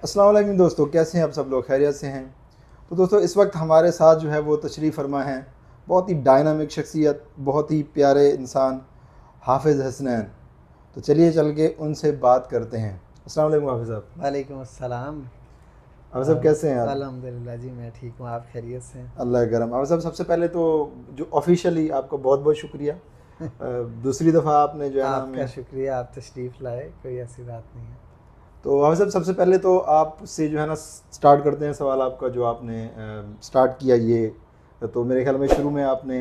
अस्सलाम वालेकुम दोस्तों, कैसे हैं आप सब लोग? खैरियत से हैं? तो दोस्तों इस वक्त हमारे साथ जो है वो तशरीफ़ फरमा हैं, बहुत ही डायनामिक शख्सियत, बहुत ही प्यारे इंसान, हाफिज़ हसनैन। तो चलिए चल के उनसे बात करते हैं। अस्सलाम वालेकुम हाफिज़ साहब। वालेकुम अस्सलाम। हाफिज़ साहब कैसे हैं आप? अल्हम्दुलिल्लाह जी, मैं ठीक हूँ। आप खैरियत से हैं? अल्लाह करम। हाफिज़ साहब सबसे पहले तो जो ऑफिशियली आपका बहुत बहुत शुक्रिया। दूसरी दफ़ा आपने जो है ना आपका हमें। शुक्रिया, आप तशरीफ़ लाए, कोई ऐसी बात नहीं है। तो हाफिज़ साहब सबसे पहले तो आपसे जो है ना स्टार्ट करते हैं सवाल आपका जो आपने स्टार्ट किया ये। तो मेरे ख्याल में शुरू में आपने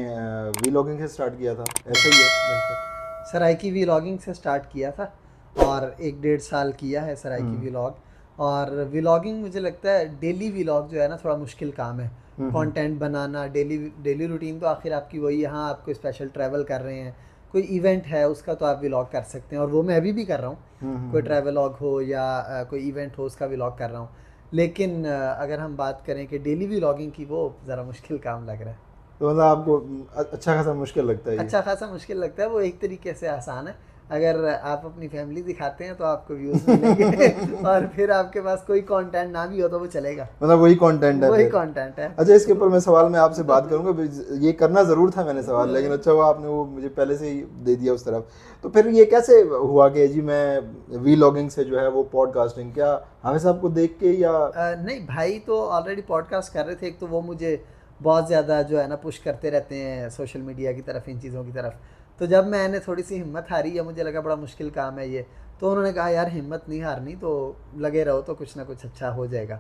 वीलॉगिंग से स्टार्ट किया था, ऐसा ही है? बिल्कुल। सराइकी व्लॉगिंग से स्टार्ट किया था और 1 डेढ़ साल किया है सराइकी हम्म व्लॉग। और व्लॉगिंग मुझे लगता है डेली व्लॉग जो है ना थोड़ा मुश्किल काम है। हम्म कंटेंट बनाना डेली डेली रूटीन तो आखिर आपकी वही है। हाँ, आप कोई स्पेशल ट्रैवल कर रहे हैं, कोई इवेंट है, उसका तो आप व्लॉग कर सकते हैं और वो मैं अभी भी कर रहा हूँ। कोई हम्म। ट्रैवलॉग हो या कोई इवेंट हो, उसका व्लॉग कर रहा हूँ। लेकिन अगर हम बात करें कि डेली व्लॉगिंग की, वो ज़रा मुश्किल काम लग रहा है। तो मतलब आपको अच्छा खासा मुश्किल लगता है ये? अच्छा खासा मुश्किल लगता है। वो एक तरीके से आसान है। अगर आप अपनी फैमिली दिखाते हैं तो आपको व्यूज़ मिलेंगे और फिर आपके पास कोई कंटेंट ना भी हो तो वो चलेगा। मतलब वही कंटेंट है वही फिर? कंटेंट है। अच्छा, इसके ऊपर मैं सवाल मैं आपसे बात करूंगा ये करना ज़रूर था मैंने सवाल, लेकिन अच्छा वो आपने वो मुझे पहले से ही दे दिया उस तरफ। तो फिर ये कैसे हुआ कि जी मैं वीलॉगिंग से जो है वो पॉडकास्टिंग, क्या हाफिज़ साहब को देख के या? नहीं, भाई तो ऑलरेडी पॉडकास्ट कर रहे थे। एक तो वो मुझे बहुत ज़्यादा जो है ना पुश करते रहते हैं सोशल मीडिया की तरफ, इन चीज़ों की तरफ। तो जब मैंने थोड़ी सी हिम्मत हारी या मुझे लगा बड़ा मुश्किल काम है ये, तो उन्होंने कहा यार हिम्मत नहीं हारनी, तो लगे रहो तो कुछ ना कुछ अच्छा हो जाएगा।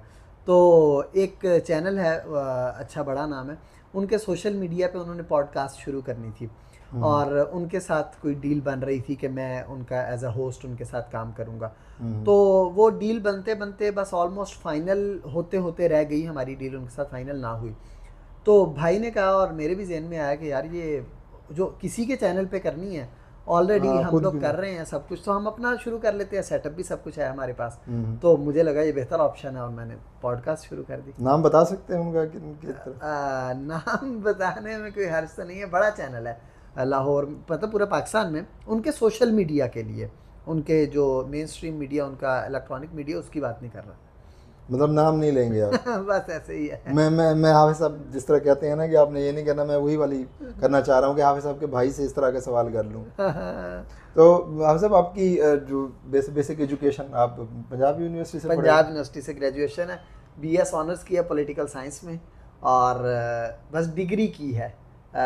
तो एक चैनल है, अच्छा बड़ा नाम है, उनके सोशल मीडिया पे उन्होंने पॉडकास्ट शुरू करनी थी। हम्म और उनके साथ कोई डील बन रही थी कि मैं उनका एज अ होस्ट उनके साथ काम करूँगा। हम्म। तो वो डील बनते बनते बस ऑलमोस्ट फाइनल होते होते रह गई हमारी डील, उनके साथ फाइनल ना हुई। तो भाई ने कहा और मेरे भी जहन में आया कि यार ये जो किसी के चैनल पे करनी है, ऑलरेडी हाँ, हम खुद लोग क्यों कर ना। रहे हैं सब कुछ, तो हम अपना शुरू कर लेते हैं। सेटअप भी सब कुछ है हमारे पास। हम्म। तो मुझे लगा ये बेहतर ऑप्शन है और मैंने पॉडकास्ट शुरू कर दी। नाम बता सकते हैं उनका कि किस तरह? नाम बताने में कोई हर्ज तो नहीं है। बड़ा चैनल है, लाहौर, मतलब पूरे पाकिस्तान में। उनके सोशल मीडिया के लिए, उनके जो मेन स्ट्रीम मीडिया, उनका इलेक्ट्रॉनिक मीडिया, उसकी बात नहीं कर मतलब नाम नहीं लेंगे आप? रहा। बस ऐसे ही है। मैं हाफिज़ साहब जिस तरह कहते हैं ना कि आपने ये नहीं करना, मैं वही वाली करना चाह रहा हूँ कि हाफिज़ साहब के भाई से इस तरह का सवाल कर लूँ। तो हाफिज़ साहब आपकी जो बेसिक एजुकेशन आप पंजाब यूनिवर्सिटी से पढ़े? पंजाब यूनिवर्सिटी से ग्रेजुएशन है। बीएस ऑनर्स किया पॉलिटिकल साइंस में। और बस डिग्री की है।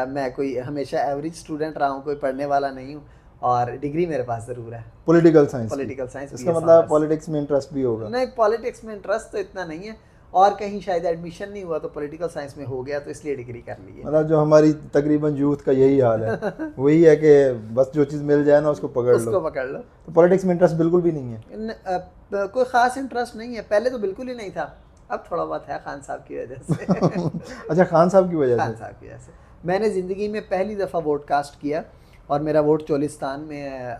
मैं कोई हमेशा एवरेज स्टूडेंट रहा हूँ, कोई पढ़ने वाला नहीं हूँ। और डिग्री मेरे पास ज़रूर है। पॉलिटिकल साइंस की? पॉलिटिकल साइंस इसका बीएस मतलब ऑनर्स। पॉलिटिक्स में इंटरेस्ट भी होगा? नहीं, पॉलिटिक्स में इंटरेस्ट तो इतना नहीं है। और कहीं शायद एडमिशन नहीं हुआ तो पॉलिटिकल साइंस में हो गया, तो इसलिए डिग्री कर ली है। मतलब जो हमारी तकरीबन यूथ का यही हाल है, वही है कि बस जो चीज़ मिल जाए ना उसको पकड़ लो। उसको पकड़ लो। तो पॉलिटिक्स में इंटरेस्ट बिल्कुल भी नहीं है? कोई ख़ास इंटरेस्ट नहीं है। पहले तो बिल्कुल ही नहीं था, अब थोड़ा बहुत है खान साहब की वजह से। अच्छा, खान साहब की वजह खान से? साहब की वजह से मैंने ज़िंदगी में पहली दफ़ा वोट कास्ट किया। और मेरा वोट चोलिस्तान में है,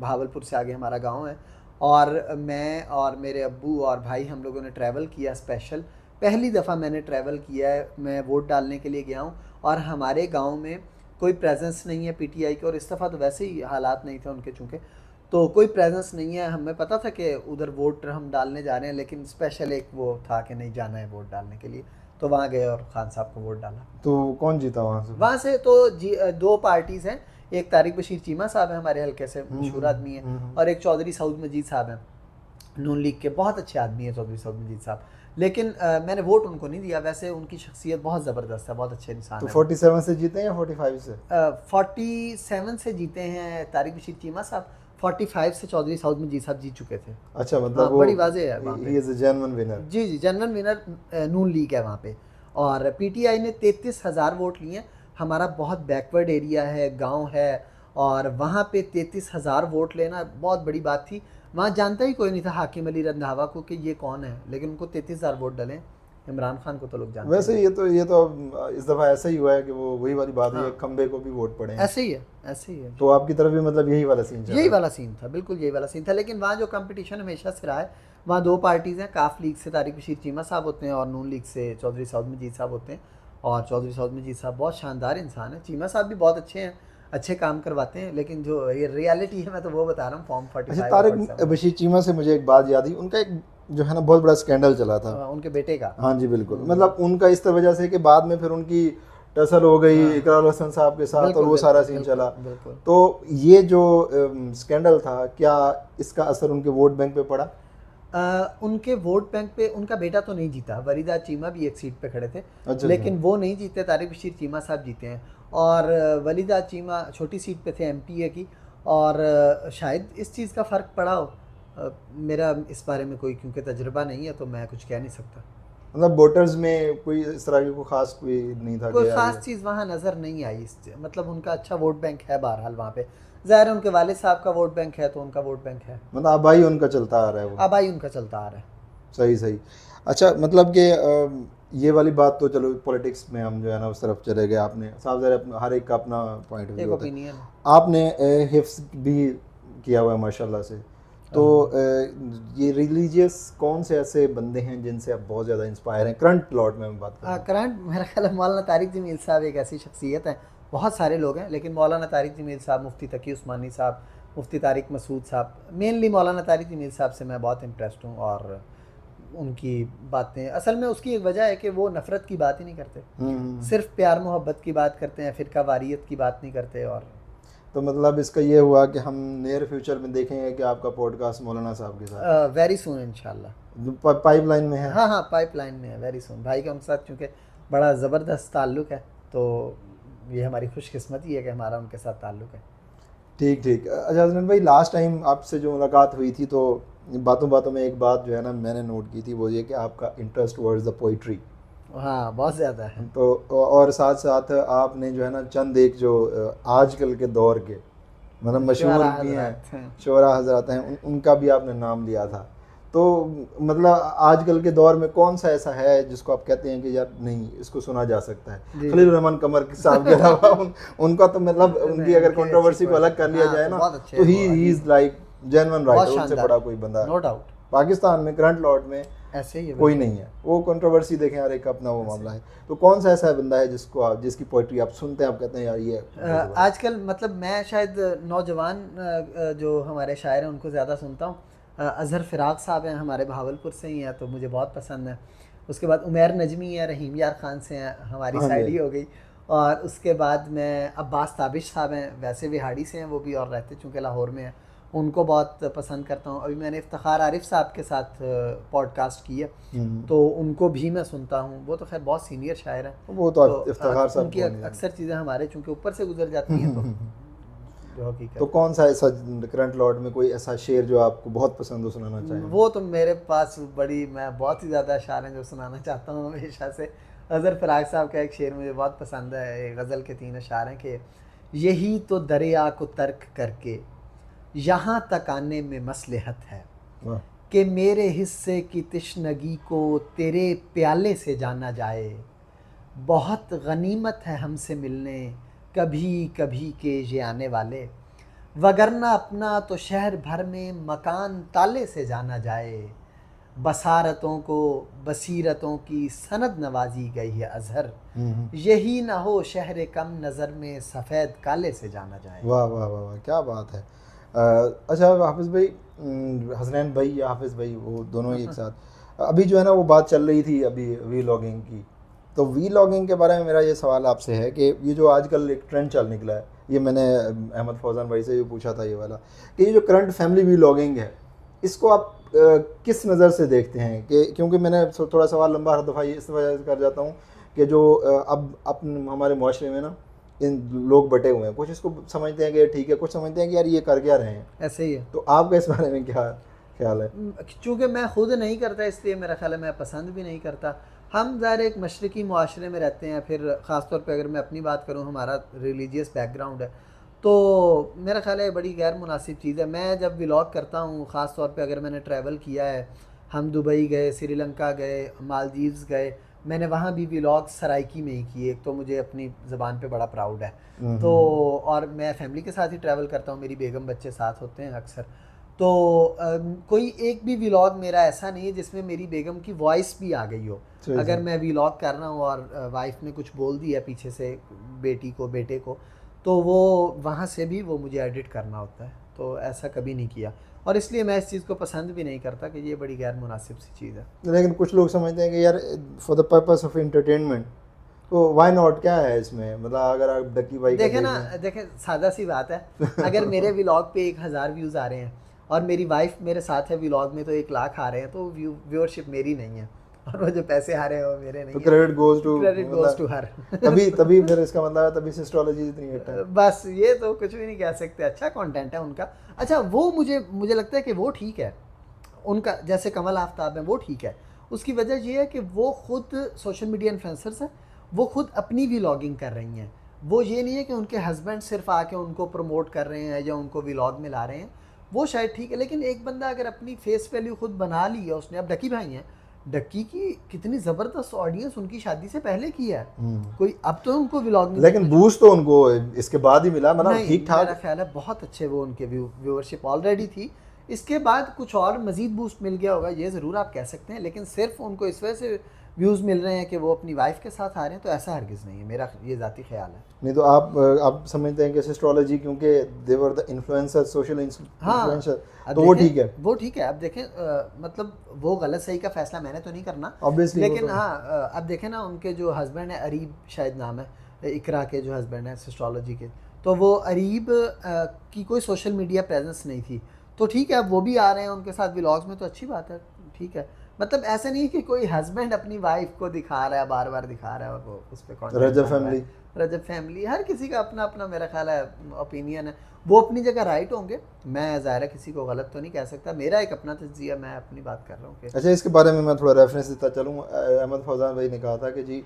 भावलपुर से आगे हमारा गांव है। और मैं और मेरे अब्बू और भाई, हम लोगों ने ट्रैवल किया स्पेशल। पहली दफ़ा मैंने ट्रैवल किया है, मैं वोट डालने के लिए गया हूँ। और हमारे गांव में कोई प्रेजेंस नहीं है पीटीआई के, और इस दफ़ा तो वैसे ही हालात नहीं थे उनके, चूँकि तो कोई प्रेजेंस नहीं है। हमें पता था कि उधर वोट हम डालने जा रहे हैं, लेकिन स्पेशल एक वो था कि नहीं जाना है वोट डालने के लिए। तो वहाँ गए और खान साहब को वोट डाला। तो कौन जीता वहाँ से? वहाँ से तो दो पार्टीज़ हैं। एक तारिक बशीर चीमा साहब हैं, हमारे हल्के से मशहूर आदमी हैं। और एक चौधरी सऊद मजीद साहब हैं, नून लीग के बहुत अच्छे आदमी हैं चौधरी सऊद मजीद साहब। लेकिन मैंने वोट उनको नहीं दिया। वैसे उनकी शख्सियत बहुत ज़बरदस्त है, बहुत अच्छे इंसान तो है वो। 47 से जीते हैं या 45 से? 47 से जीते हैं तारिक बशीर चीमा साहब। 45 से चौधरी सऊद मजीद साहब जीत चुके थे। अच्छा, मतलब हाँ, वो बड़ी वाज़ेह है वहाँ पे। He is a genuine winner? जी जी, जनरल विनर नून लीग है वहाँ पे। और पीटीआई ने 33,000 वोट लिए। हमारा बहुत बैकवर्ड एरिया है, गांव है, और वहाँ पे 33,000 वोट लेना बहुत बड़ी बात थी। वहाँ जानता ही कोई नहीं था हाकिम अली रंधावा को कि ये कौन है, लेकिन उनको 33,000 वोट डले। इमरान खान को तो लोग जानते वैसे नहीं। ये तो अब इस दफ़ा ऐसा ही हुआ है कि वो वही वाली बात हुई है, हाँ, खंबे को भी वोट पड़े हैं। ऐसे ही है, ऐसे ही है जी। तो आपकी तरफ भी मतलब यही वाला सीन चल यही रहा है? वाला सीन था, बिल्कुल यही वाला सीन था। लेकिन वहाँ जो कंपटीशन हमेशा से रहा है, वहाँ दो पार्टीज़ हैं। काफ लीग से तारिक बशीर चीमा साहब होते हैं और नून लीग से चौधरी सऊद मजीद साहब होते हैं। और चौधरी सऊद मजीद साहब बहुत शानदार इंसान है। चीमा साहब भी बहुत अच्छे हैं, अच्छे काम करवाते हैं। लेकिन जो ये रियलिटी है, मैं तो वो बता रहा हूँ, फॉर्म अच्छा, 45 और तारिक 47 में। बशीर चीमा से मुझे एक बात याद आई। उनका एक जो है ना बहुत बड़ा स्कैंडल चला था। उनके बेटे का। हाँ जी बिल्कुल, मतलब उनका इस वजह से कि बाद में फिर उनकी टसल हो गई इकरार हसन साहब के साथ और वो सारा सीन चला। तो ये जो स्कैंडल था, क्या इसका असर उनके वोट बैंक पे पड़ा? उनके वोट बैंक पे उनका बेटा तो नहीं जीता, वरीदा चीमा भी एक सीट पे खड़े थे। अच्छा, लेकिन वो नहीं जीते, तारिक बशीर चीमा साहब जीते हैं। और वलीदा चीमा छोटी सीट पे थे एमपीए की। और शायद इस चीज़ का फ़र्क पड़ा हो। मेरा इस बारे में कोई क्योंकि तजुर्बा नहीं है तो मैं कुछ कह नहीं सकता। मतलब वोटर्स में कोई इस तरह की कोई खास कोई नहीं था, कोई ख़ास चीज़ वहाँ नज़र नहीं आई। मतलब उनका अच्छा वोट बैंक है बहरहाल वहाँ पे। ज़ाहिर है उनके वालिद साहब का वोट बैंक है तो उनका वोट बैंक है। मतलब आबाई उनका चलता आ रहा है वो। आबाई उनका चलता आ रहा है। सही सही। अच्छा, मतलब कि ये वाली बात तो चलो पॉलिटिक्स में हम जो है ना उस तरफ चले गए। आपने साफ ज़ाहिर हर एक का अपना पॉइंट ऑफ व्यू होता है। आपने हिफ्स भी किया हुआ है माशाल्लाह से। तो ये रिलीजियस कौन से ऐसे बंदे हैं जिनसे आप बहुत ज़्यादा इंस्पायर हैं करंट लॉट में हम बात करें? करंट मेरा ख्याल है मौलाना तारिक जमील साहब एक ऐसी शख्सियत है। बहुत सारे लोग हैं लेकिन मौलाना तारिक जमील साहब, मुफ्ती तकी उस्मानी साहब, मुफ्ती तारिक मसूद साहब, मेनली मौलाना तारिक जमील साहब से मैं बहुत इम्प्रेस्ड हूँ। और उनकी बातें असल में उसकी एक वजह है कि वो नफ़रत की बात ही नहीं करते, सिर्फ प्यार मोहब्बत की बात करते हैं, फ़िरका वारियत की बात नहीं करते। और तो मतलब इसका ये हुआ कि हम नियर फ्यूचर में देखेंगे कि आपका पॉडकास्ट मौलाना साहब के साथ वेरी सून इंशाल्लाह। पाइपलाइन में है? हाँ, पाइपलाइन में है, वेरी सून। भाई का उनके साथ चूँकि बड़ा ज़बरदस्त ताल्लुक़ है तो ये हमारी खुशकिस्मती है कि हमारा उनके साथ ताल्लुक़ है। ठीक। अच्छा हसनैन भाई, लास्ट टाइम आपसे जो मुलाकात हुई थी तो बातों बातों में एक बात जो है ना मैंने नोट की थी, वो ये कि आपका इंटरेस्ट वर्ड्स द पोइट्री। हाँ, बहुत ज़्यादा है। तो और साथ साथ आपने जो है ना चंद एक जो आजकल के दौर के मतलब मशहूर भी हैं, शोरा हजरात हैं, उनका भी आपने नाम लिया था। तो मतलब आजकल के दौर में कौन सा ऐसा है जिसको आप कहते हैं कि यार नहीं इसको सुना जा सकता है? खलील रहमान कमर साहब के अलावा उनका तो मतलब उनकी अगर कंट्रोवर्सी को अलग कर लिया जाए ना तो he is like genuine writer, उनसे बड़ा कोई बंदा नो डाउट पाकिस्तान में करंट लॉट में ऐसे ही कोई नहीं है। वो कंट्रोवर्सी देखें, हर एक अपना वो मामला है। तो कौन सा ऐसा बंदा है जिसको आप जिसकी पोइट्री आप सुनते हैं, आप कहते हैं यार ये आजकल मतलब मैं शायद नौजवान जो हमारे शायर हैं उनको ज़्यादा सुनता हूँ। अज़हर फ़िराक साहब हैं, हमारे भावलपुर से ही हैं तो मुझे बहुत पसंद है। उसके बाद उमैर नजमी है, रहीम यार ख़ान से हैं, हमारी साइड ही हो गई। और उसके बाद मैं अब्बास ताबिश साहब हैं, वैसे विहाड़ी से हैं वो भी और रहते चूँकि लाहौर में हैं, उनको बहुत पसंद करता हूँ। अभी मैंने इफ्तिखार आरिफ साहब के साथ पॉडकास्ट किया तो उनको भी मैं सुनता हूँ। वो तो खैर बहुत सीनियर शायर हैं, वो तो इफ्तिखार साहब उनकी अक्सर चीज़ें हमारे चूँकि ऊपर से गुजर जाती हैं तो कौन सा ऐसा करंट लॉट में कोई ऐसा शेर जो आपको बहुत पसंद हो सुनाना चाहिए? वो तो मेरे पास मैं बहुत ही ज़्यादा अशार हैं जो सुनाना चाहता हूँ हमेशा से। अज़हर फ़िराक साहब का एक शेर मुझे बहुत पसंद है। गज़ल के 3 अशार हैं कि यही तो दरिया को तर्क करके यहाँ तक आने में मसलहत है कि मेरे हिस्से की तिश्नगी को तेरे प्याले से जाना जाए। बहुत गनीमत है हमसे मिलने कभी कभी के ये आने वाले, वगरना अपना तो शहर भर में मकान ताले से जाना जाए। बसारतों को बसीरतों की सनद नवाजी गई है अज़हर, यही ना हो शहर कम नज़र में सफ़ेद काले से जाना जाए। वाह वाह वाह वाह, क्या बात है। अच्छा हाफिज़ भाई, हसनैन भाई या हाफिज़ भाई वो दोनों ही एक साथ, अभी जो है ना वो बात चल रही थी अभी वीलॉगिंग की। तो वीलॉगिंग के बारे में मेरा ये सवाल आपसे है कि ये जो आजकल एक ट्रेंड चल निकला है, ये मैंने अहमद फौजान भाई से भी पूछा था ये वाला, कि ये जो करंट फैमिली वीलॉगिंग है इसको आप किस नज़र से देखते हैं? कि क्योंकि मैंने थोड़ा सवाल लंबा हर दफ़ा इस वजह से कर जाता हूँ कि जो अब हमारे माशरे में ना इन लोग बटे हुए हैं, कुछ इसको समझते हैं कि ठीक है, कुछ समझते हैं कि यार ये कर क्या रहे हैं, ऐसे ही है। तो आपका इस बारे में क्या ख्याल है? चूँकि मैं खुद नहीं करता इसलिए मेरा ख्याल है मैं पसंद भी नहीं करता। हम ज़ाहिर एक मशरक़ी मुआशरे में रहते हैं, फिर ख़ास तौर पे अगर मैं अपनी बात करूँ हमारा रिलीजियस बैकग्राउंड है तो मेरा ख्याल है बड़ी गैर मुनासिब चीज़ है। मैं जब व्लॉग करता हूँ ख़ास तौर पे अगर मैंने ट्रैवल किया है, हम दुबई गए, श्रीलंका गए, मालदीव्स गए, मैंने वहाँ भी व्लॉग सराइकी में ही किए। एक तो मुझे अपनी ज़बान पे बड़ा प्राउड है। तो और मैं फैमिली के साथ ही ट्रैवल करता हूँ, मेरी बेगम बच्चे साथ होते हैं अक्सर। तो कोई एक भी व्लॉग मेरा ऐसा नहीं है जिसमें मेरी बेगम की वॉइस भी आ गई हो। अगर मैं व्लॉग कर रहा हूँ और वाइफ ने कुछ बोल दिया पीछे से बेटी को बेटे को, तो वो वहाँ से भी वो मुझे एडिट करना होता है। तो ऐसा कभी नहीं किया। और इसलिए मैं इस चीज़ को पसंद भी नहीं करता कि ये बड़ी गैर मुनासिब सी चीज़ है। लेकिन कुछ लोग समझते हैं कि यार for the purpose of entertainment, तो व्हाई नॉट, क्या है इसमें, मतलब अगर आप डक्की भाई का देखें ना, देखें। देखें सादा सी बात है, अगर मेरे व्लॉग पे 1000 व्यूज़ आ रहे हैं और मेरी वाइफ मेरे साथ है व्लॉग में तो 1 लाख आ रहे हैं, तो व्यूअरशिप मेरी नहीं है और वो जो पैसे आ रहे हैं वो मेरे नहीं तो है। Credit goes to her. तभी फिर इसका मतलब है तभी सिस्टोलॉजी इतनी हिट है। बस ये तो कुछ भी नहीं कह सकते, अच्छा कंटेंट है उनका। अच्छा वो मुझे लगता है कि वो ठीक है उनका, जैसे कमल आफ्ताब है वो ठीक है। उसकी वजह ये है कि वो खुद सोशल मीडिया इन्फ्लुएंसर्स हैं, वो खुद अपनी व्लॉगिंग कर रही हैं। वो ये नहीं है कि उनके हस्बैंड सिर्फ आके उनको प्रमोट कर रहे हैं या उनको व्लॉग में ला रहे हैं, वो शायद ठीक है। लेकिन एक बंदा अगर अपनी फेस वैल्यू खुद बना ली है उसने, अब डक्की भाई हैं, डक्की की कितनी ज़बरदस्त ऑडियंस उनकी शादी से पहले की है, कोई अब तो उनको व्लॉग नहीं, लेकिन बूस्ट तो उनको इसके बाद ही मिला, मतलब ठीक मेरा ठाक। ख्याल है बहुत अच्छे वो उनके व्यूअरशिप ऑलरेडी थी, इसके बाद कुछ और मज़ीद बूस्ट मिल गया होगा, ये ज़रूर आप कह सकते हैं। लेकिन सिर्फ उनको इस वजह से व्यूज़ मिल रहे हैं कि वो अपनी वाइफ के साथ आ रहे हैं, तो ऐसा हरगिज़ नहीं है, मेरा ये ज़ाती ख्याल है। नहीं तो आप समझते हैं कि एस्ट्रोलॉजी, क्योंकि they were the influencer, social influencer, तो वो ठीक है। वो ठीक है। अब देखें मतलब वो गलत सही का फैसला मैंने तो नहीं करना Obviously, लेकिन तो हाँ अब देखें ना, उनके जो हस्बैंड है अरीब शायद नाम है, इकरा के जो हस्बैंड है एस्ट्रोलॉजी के, तो वो अरीब की कोई सोशल मीडिया प्रेजेंस नहीं थी, तो ठीक है अब वो भी आ रहे हैं उनके साथ व्लॉग्स में, तो अच्छी बात है, ठीक है। मतलब ऐसा नहीं है कि कोई हस्बैंड अपनी वाइफ को दिखा रहा है, बार बार दिखा रहा है और वो उस पर रजब फैमिली, हर किसी का अपना अपना मेरा ख्याल है ओपिनियन है, वो अपनी जगह राइट होंगे। मैं ज़ाहिर है किसी को गलत तो नहीं कह सकता, मेरा एक अपना तज्जिया, मैं अपनी बात कर रहा हूँ कि अच्छा, इसके बारे में मैं थोड़ा रेफरेंस देता चलूँ। अहमद फौजान भाई ने कहा था कि जी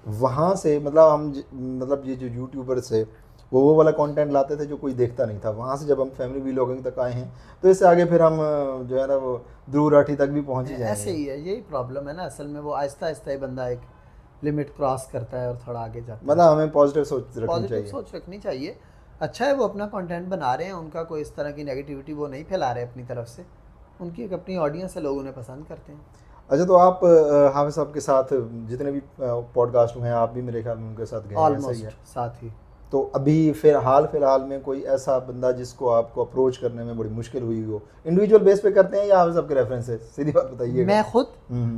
वहाँ से मतलब मतलब ये जो यूट्यूबर्स है वो वाला कंटेंट लाते थे जो कोई देखता नहीं था, वहाँ से जब हम फैमिली व्लॉगिंग तक आए हैं तो इससे आगे फिर हम जो है ना वो ध्रुव राठी तक भी पहुँच ही जाएंगे। ऐसे ही है, यही प्रॉब्लम है ना असल में, वो आहिस्ता आहिस्ता ही बंदा एक लिमिट क्रॉस करता है और थोड़ा आगे जाता है। मतलब हमें पॉजिटिव सोच रखनी चाहिए। अच्छा है वो अपना कंटेंट बना रहे हैं, उनका कोई इस तरह की नेगेटिविटी वो नहीं फैला रहे अपनी तरफ से, उनकी एक अपनी ऑडियंस है, लोग उन्हें पसंद करते हैं। अच्छा, तो आप हाफिज साहब के साथ जितने भी पॉडकास्ट हुए हैं, आप भी मेरे ख्याल में उनके साथ गए हैं, ऑलमोस्ट साथ ही। तो अभी फिर फिलहाल में कोई ऐसा बंदा जिसको आपको अप्रोच करने में बड़ी मुश्किल हुई हो, इंडिविजुअल बेस पे करते हैं या हाफिज साहब के रेफरेंस है, सीधी बात बताइए। मैं खुद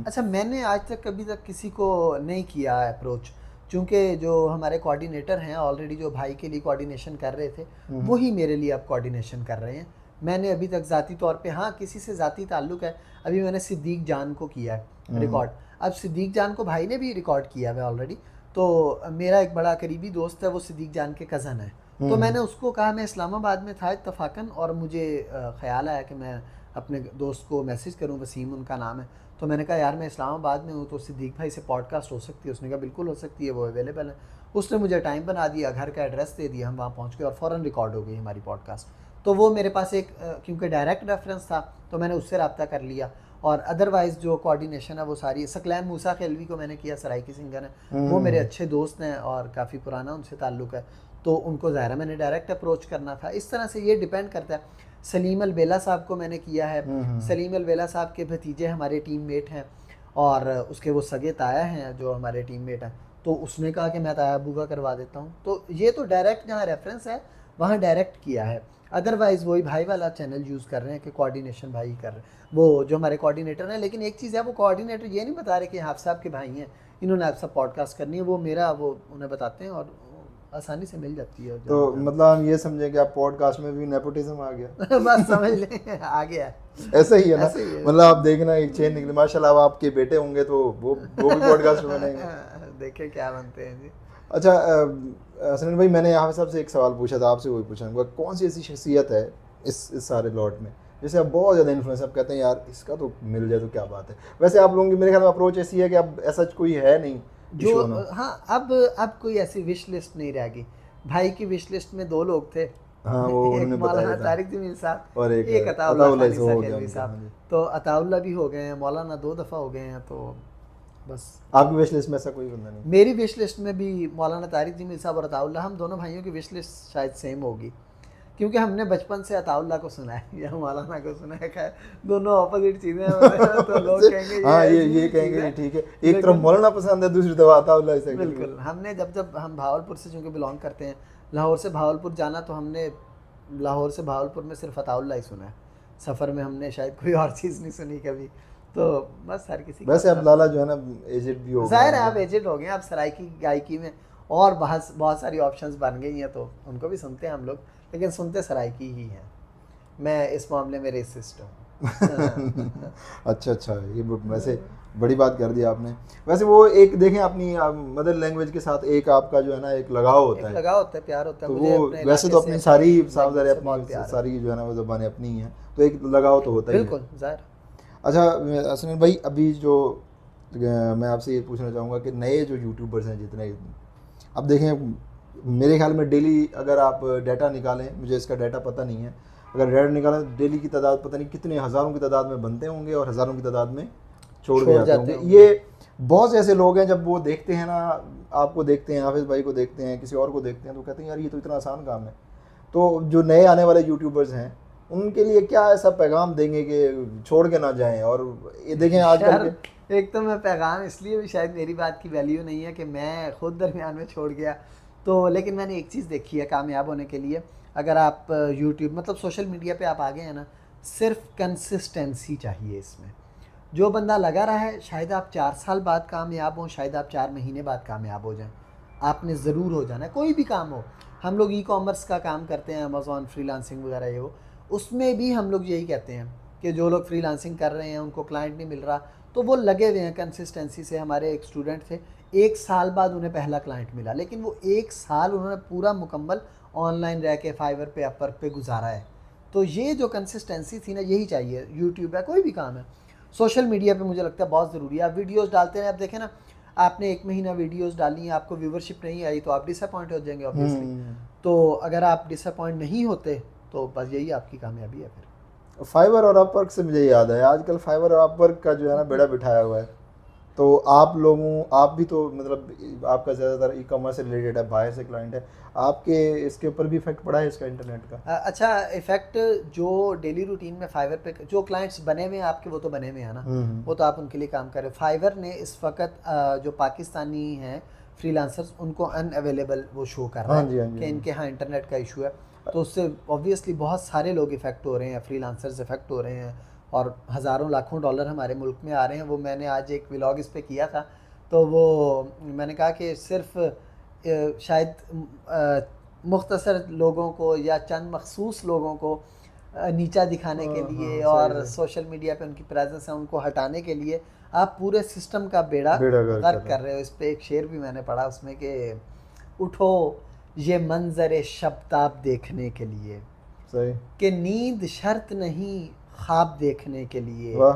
अच्छा, मैंने आज तक कभी तक किसी को नहीं किया अप्रोच, क्योंकि जो हमारे कोऑर्डिनेटर हैं ऑलरेडी, जो भाई के लिए कोऑर्डिनेशन कर रहे थे, वही मेरे लिए अब कोऑर्डिनेशन कर रहे हैं। मैंने अभी तक ज़ाती तौर पे, हाँ किसी से ज़ाती ताल्लुक़ है, अभी मैंने सिद्दीक जान को किया है रिकॉर्ड। अब सिद्दीक जान को भाई ने भी रिकॉर्ड किया है ऑलरेडी, तो मेरा एक बड़ा करीबी दोस्त है, वो सिद्दीक जान के कज़न है, तो मैंने उसको कहा, मैं इस्लामाबाद में था इत्तफाकन, और मुझे ख़्याल आया कि मैं अपने दोस्त को मैसेज करूं, वसीम उनका नाम है, तो मैंने कहा यार मैं इस्लामाबाद में हूँ, तो सिद्दीक भाई से पॉडकास्ट हो सकती है? उसने कहा बिल्कुल हो सकती है, वो अवेलेबल है। उसने मुझे टाइम बना दिया, घर का एड्रेस दे दिया, हम वहाँ पहुँच गए और फ़ौरन रिकॉर्ड हो गई हमारी पॉडकास्ट। तो वो मेरे पास एक क्योंकि डायरेक्ट रेफरेंस था तो मैंने उससे रब्ता कर लिया, और अदरवाइज़ जो कोऑर्डिनेशन है वो सारी सकलैन मूसा खेलवी को मैंने किया, सराइकी सिंगर है, वो मेरे अच्छे दोस्त हैं और काफ़ी पुराना उनसे ताल्लुक़ है, तो उनको ज़ाहिर मैंने डायरेक्ट अप्रोच करना था। इस तरह से ये डिपेंड करता है। सलीम अलबेला साहब को मैंने किया है, सलीम अलबेला साहब के भतीजे हमारे टीममेट हैं और उसके वो सगे ताया हैं जो हमारे टीममेट हैं, तो उसने कहा कि मैं ताया अबू का करवा देता हूँ। तो ये तो डायरेक्ट जहाँ रेफरेंस है वहाँ डायरेक्ट किया है, अदरवाइज़ वही भाई वाला चैनल यूज़ कर रहे हैं कि कोऑर्डिनेशन भाई कर रहे हैं, वो जो हमारे कोऑर्डिनेटर हैं। लेकिन एक चीज़ है, वो कोऑर्डिनेटर ये नहीं बता रहे कि हाफ़ साहब के भाई हैं, इन्होंने आप सब पॉडकास्ट करनी है, वो मेरा वो उन्हें बताते हैं और आसानी से मिल जाती है। तो मतलब हम ये समझें कि आप पॉडकास्ट में भी नेपोटिज्म आ गया। बस समझ लें आ गया, ऐसा ही है ना, मतलब आप देखना एक चेन निकली, माशाल्लाह अब आपके बेटे होंगे तो वो भी पॉडकास्ट बनेंगे। देखें क्या बनते हैं जी। अच्छा हसन भाई, मैंने यहाँ साहब से एक सवाल पूछा था, आपसे वही पूछूंगा, कौन सी ऐसी शख्सियत है इस सारे लॉट में जैसे आप बहुत ज़्यादा इन्फ्लुएंस, आप कहते हैं यार इसका तो मिल जाए तो क्या बात है? वैसे आप लोगों की मेरे ख्याल में अप्रोच ऐसी है कि अब ऐसा कोई है नहीं जो, हाँ अब कोई ऐसी विश लिस्ट नहीं रह गई। भाई की विश लिस्ट में 2 लोग थे, हाँ वो एक मौलाना तारिक जमील साहब और एक अताउल्लाह साहब, तो अताउल्लाह भी हो गए हैं, मौलाना 2 दफ़ा हो गए हैं, तो बस। आपकी विश लिस्ट में ऐसा कोई बंदा नहीं? मेरी विश लिस्ट में भी मौलाना तारिक जमील साहब और अताउल्लाह, हम दोनों भाइयों की विश लिस्ट शायद सेम होगी, क्योंकि हमने बचपन से अताउल्लाह को सुना है या मौलाना को सुना है, खैर दोनों ऑपोजिट चीज़ें हैं, तो लोग कहेंगे हाँ ये कहेंगे ठीक है, एक तरफ मौलाना पसंद है, दूसरी तरफ अताउल्लाह से। बिल्कुल, हमने जब हम भावलपुर से चूँकि बिलोंग करते हैं, लाहौर से भावलपुर जाना, तो हमने लाहौर से भावलपुर में सिर्फ अताउल्लाह ही सुना है। सफ़र में हमने शायद कोई और चीज़ नहीं सुनी कभी। तो बस हर किसी वैसे अब लाला जो है ना एजेड भी हो ज़ाहिर है गए आप एजेड हो गए हैं, आप सराइकी गायकी में और बहुत बहुत सारी ऑप्शंस बन गई हैं, तो उनको भी सुनते हैं हम लोग, लेकिन सुनते सराइकी ही हैं। मैं इस मामले में रेसिस्ट हूँ। अच्छा, ये वैसे बड़ी बात कर दी आपने। वैसे वो एक देखें अपनी मदर लैंग्वेज के साथ एक आपका जो है ना एक लगाव होता है, लगाव होता है, प्यार होता है। तो मुझे वो अपने वैसे इलाके तो से, अपनी सारी language सावधानी से बहुत अपनी प्यार है। सारी जो है ना वो ज़बानें अपनी ही हैं, तो एक लगाव तो होता ही है। बिल्कुल ज़ाहिर। अच्छा सुनील भाई, अभी जो मैं आपसे ये पूछना चाहूँगा कि नए जो यूट्यूबर्स हैं जितने, अब देखें मेरे ख्याल में डेली अगर आप डाटा निकालें, मुझे इसका डाटा पता नहीं है, अगर डाटा निकालें डेली की तादाद पता नहीं कितने हज़ारों की तादाद में बनते होंगे और हज़ारों की तादाद में छोड़ भी जाते होंगे। ये बहुत से ऐसे लोग हैं जब वो देखते हैं ना, आपको देखते हैं, हाफिज़ भाई को देखते हैं, किसी और को देखते हैं, तो कहते हैं यार ये तो इतना आसान काम है। तो जो नए आने वाले यूट्यूबर्स हैं उनके लिए क्या ऐसा पैगाम देंगे कि छोड़ के ना जाएं? और ये देखें आजकल एक तो मैं पैगाम इसलिए भी शायद मेरी बात की वैल्यू नहीं है कि मैं खुद दरमियान में छोड़ गया, तो लेकिन मैंने एक चीज़ देखी है कामयाब होने के लिए, अगर आप यूट्यूब मतलब सोशल मीडिया पे आप आ गए हैं ना, सिर्फ कंसिस्टेंसी चाहिए इसमें। जो बंदा लगा रहा है, शायद आप 4 साल बाद कामयाब हों, शायद आप 4 महीने बाद कामयाब हो जाएं, आपने ज़रूर हो जाना है। कोई भी काम हो, हम लोग ई कॉमर्स का काम करते हैं, अमेज़ॉन फ्रीलांसिंग वगैरह ये वो, उसमें भी हम लोग यही कहते हैं कि जो लोग फ्रीलांसिंग कर रहे हैं उनको क्लाइंट नहीं मिल रहा, तो वो लगे हुए हैं कंसिस्टेंसी से। हमारे एक स्टूडेंट थे, 1 साल बाद उन्हें पहला क्लाइंट मिला, लेकिन वो 1 साल उन्होंने पूरा मुकम्मल ऑनलाइन रह के फाइवर पे, अपवर्क पे गुजारा है। तो ये जो कंसिस्टेंसी थी ना, यही चाहिए। यूट्यूब है, कोई भी काम है, सोशल मीडिया पे मुझे लगता है बहुत ज़रूरी है। आप वीडियोज़ डालते हैं, आप देखें ना, आपने 1 महीना वीडियोज़ डाली हैं, आपको व्यूवरशिप नहीं आई तो आप डिसअपॉइंट हो जाएंगे ऑब्वियसली। तो अगर आप डिसअपॉइंट नहीं होते तो बस यही आपकी कामयाबी है। फिर फाइवर और अपवर्क से मुझे याद है, आजकल फाइवर और अपवर्क का जो है ना बेड़ा बिठाया हुआ है, तो आप भी तो मतलब आपका ज़्यादातर ई कॉमर्स से रिलेटेड है, बाहर से क्लाइंट है, आपके इसके ऊपर भी इफेक्ट पड़ा है इसका इंटरनेट का? अच्छा, इफेक्ट जो डेली रूटीन में फाइवर पे जो क्लाइंट्स बने हुए हैं आपके, वो तो बने हुए हैं ना, वो तो आप उनके लिए काम कर रहे हो। फाइवर ने इस वक्त जो पाकिस्तानी हैं फ्रीलांसर्स, उनको अनअवेलेबल वो शो कर रहा है कि इनके यहाँ इंटरनेट का इशू है, तो उससे ऑब्वियसली बहुत सारे लोग इफेक्ट हो रहे हैं, फ्रीलांसर्स इफेक्ट हो रहे हैं, और हज़ारों लाखों डॉलर हमारे मुल्क में आ रहे हैं। वो मैंने आज एक व्लॉग इस पे किया था, तो वो मैंने कहा कि सिर्फ शायद मुख्तसर लोगों को या चंद मखसूस लोगों को नीचा दिखाने के लिए और सोशल मीडिया पे उनकी प्रेजेंस है उनको हटाने के लिए आप पूरे सिस्टम का बेड़ा गर्क कर रहे हो। इस पे एक शेर भी मैंने पढ़ा उसमें कि उठो ये मंजर शब्ताब देखने के लिए, कि नींद शर्त नहीं ख्वाब देखने के लिए,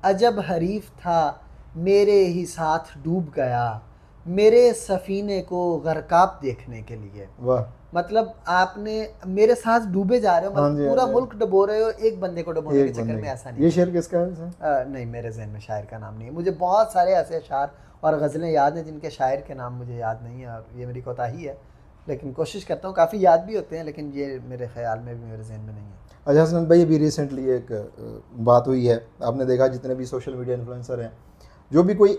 अजब हरीफ था मेरे ही साथ डूब गया, मेरे सफीने को गरकाब देखने के लिए। मतलब आपने मेरे साथ डूबे जा रहे हो, मतलब पूरा मुल्क डुबो रहे हो, एक बंदे को डुबोने के चक्कर में। ऐसा नहीं। ये शेर किसका है? नहीं, मेरे जहन में शायर का नाम नहीं है। मुझे बहुत सारे ऐसे अशार और गज़लें याद हैं जिनके शायर के नाम मुझे याद नहीं है, और ये मेरी कोताही है, लेकिन कोशिश करता हूँ। काफ़ी याद भी होते हैं, लेकिन ये मेरे ख्याल में भी मेरे जहन में नहीं है। अच्छा हसन भाई, अभी रिसेंटली एक बात हुई है, आपने देखा जितने भी सोशल मीडिया इन्फ्लुएंसर हैं, जो भी कोई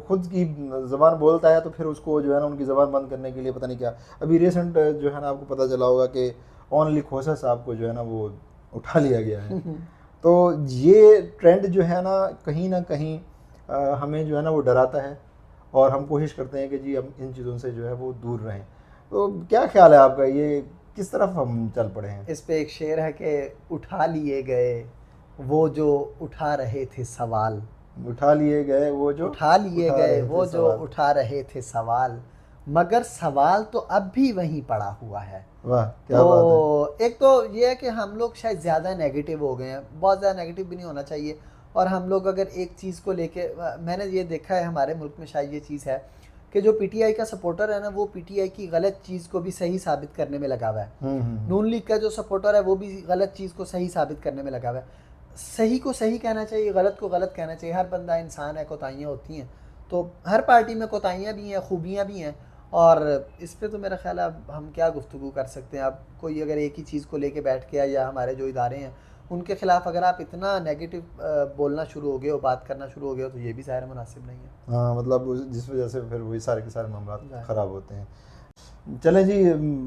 खुद की ज़बान बोलता है तो फिर उसको जो है ना उनकी ज़बान बंद करने के लिए पता नहीं क्या। अभी रिसेंट जो है ना आपको पता चला होगा कि ओनली खोसा साहब को जो है ना वो उठा लिया गया है। तो ये ट्रेंड जो है ना कहीं हमें जो है ना वो डराता है, और हम कोशिश करते हैं कि जी हम इन चीज़ों से जो है वो दूर रहें। तो क्या ख्याल है आपका, ये किस तरफ हम चल पड़े हैं? इस पे एक शेर है कि उठा लिए गए वो जो उठा रहे थे सवाल, उठा लिए गए वो जो उठा लिए गए वो जो उठा रहे थे सवाल, मगर सवाल तो अब भी वहीं पड़ा हुआ है। वाह, क्या बात है। एक तो ये है कि हम लोग शायद ज़्यादा नेगेटिव हो गए हैं, बहुत ज़्यादा नेगेटिव भी नहीं होना चाहिए। और हम लोग अगर एक चीज़ को लेके, मैंने ये देखा है हमारे मुल्क में शायद ये चीज़ है कि जो पीटीआई का सपोर्टर है ना, वो पीटीआई की गलत चीज़ को भी सही साबित करने में लगा हुआ है। नून लीग का जो सपोर्टर है वो भी गलत चीज़ को सही साबित करने में लगा हुआ है। सही को सही कहना चाहिए, गलत को गलत कहना चाहिए। हर बंदा इंसान है, कोताहियाँ होती हैं, तो हर पार्टी में कोताहियाँ भी हैं, खूबियाँ भी हैं, और इस पे तो मेरा ख्याल है अब हम क्या गुफ्तगू कर सकते हैं। अब कोई अगर एक ही चीज़ को लेके बैठ के, या हमारे जो इदारे हैं उनके ख़िलाफ़ अगर आप इतना नेगेटिव बोलना शुरू हो गए हो, बात करना शुरू हो गए हो, तो ये भी ज़ाहिर मुनासिब नहीं है। हाँ, मतलब जिस वजह से फिर वही सारे के सारे मामला ख़राब होते हैं। चलें जी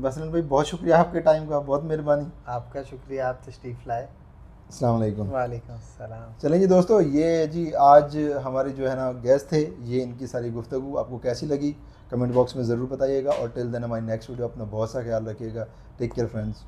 हसन भाई, बहुत शुक्रिया आपके टाइम का, बहुत मेहरबानी। आपका शुक्रिया, आप तशरीफ़ लाए। अस्सलाम वालेकुम। वालेकुम सलाम। चलें जी दोस्तों, ये जी आज हमारे जो है ना गेस्ट थे, ये इनकी सारी गुफ्तगू आपको कैसी लगी कमेंट बॉक्स में ज़रूर बताइएगा। और टिल देन हमारी नेक्स्ट वीडियो, अपना बहुत सा ख्याल रखिएगा। Take care friends.